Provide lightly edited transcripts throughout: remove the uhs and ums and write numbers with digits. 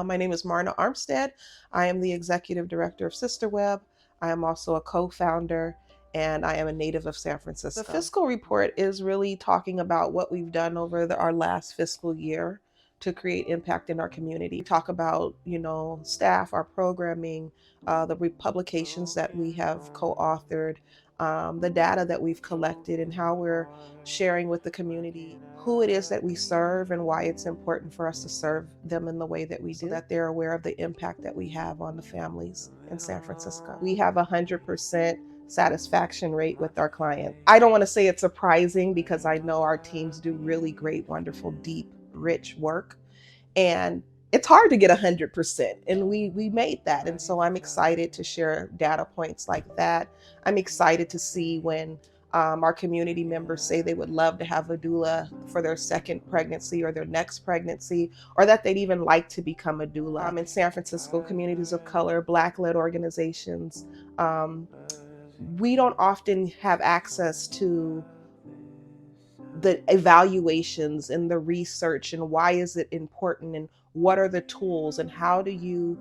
My name is Marna Armstead. I am the Executive Director of SisterWeb. I am also a co-founder, and I am a native of San Francisco. The fiscal report is really talking about what we've done over our last fiscal year to create impact in our community. We talk about, staff, our programming, the publications that we have co-authored, the data that we've collected, and how we're sharing with the community who it is that we serve and why it's important for us to serve them in the way that we do, so that they're aware of the impact that we have on the families in San Francisco. We have 100% satisfaction rate with our clients. I don't want to say it's surprising because I know our teams do really great, wonderful, deep, rich work. And it's hard to get 100%, and we made that. And so I'm excited to share data points like that. I'm excited to see when our community members say they would love to have a doula for their second pregnancy or their next pregnancy, or that they'd even like to become a doula. In San Francisco, communities of color, Black-led organizations, we don't often have access to the evaluations and the research and why is it important and what are the tools and how do you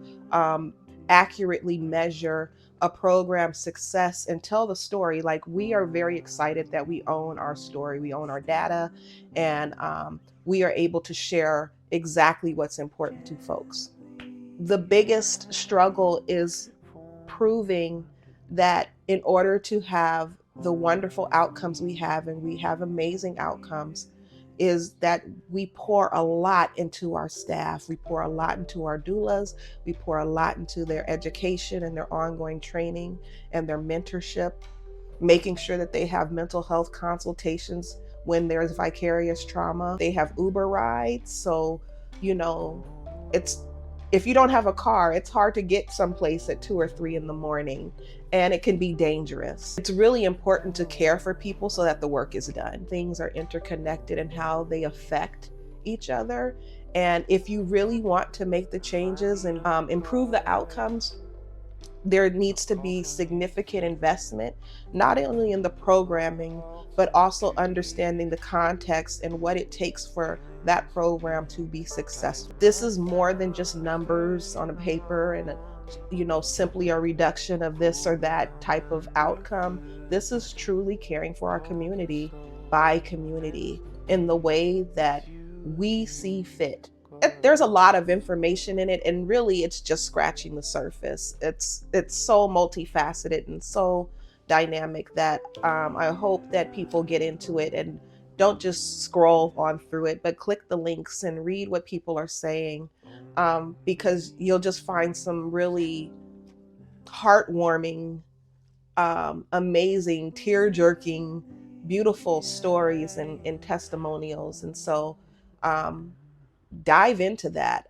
accurately measure a program's success and tell the story. Like, we are very excited that we own our story, we own our data, and we are able to share exactly what's important to folks. The biggest struggle is proving that in order to have the wonderful outcomes we have, and we have amazing outcomes, is that we pour a lot into our staff. We pour a lot into our doulas. We pour a lot into their education and their ongoing training and their mentorship, making sure that they have mental health consultations when there's vicarious trauma. They have Uber rides. So, if you don't have a car, it's hard to get someplace at 2 or 3 in the morning, and it can be dangerous. It's really important to care for people so that the work is done. Things are interconnected in how they affect each other. And if you really want to make the changes and improve the outcomes, there needs to be significant investment, not only in the programming, but also understanding the context and what it takes for that program to be successful. This is more than just numbers on a paper and simply a reduction of this or that type of outcome. This is truly caring for our community by community in the way that we see fit. There's a lot of information in it, and really it's just scratching the surface. It's so multifaceted and so dynamic that I hope that people get into it and don't just scroll on through it, but click the links and read what people are saying, because you'll just find some really heartwarming, amazing, tear-jerking, beautiful stories and testimonials. And so dive into that.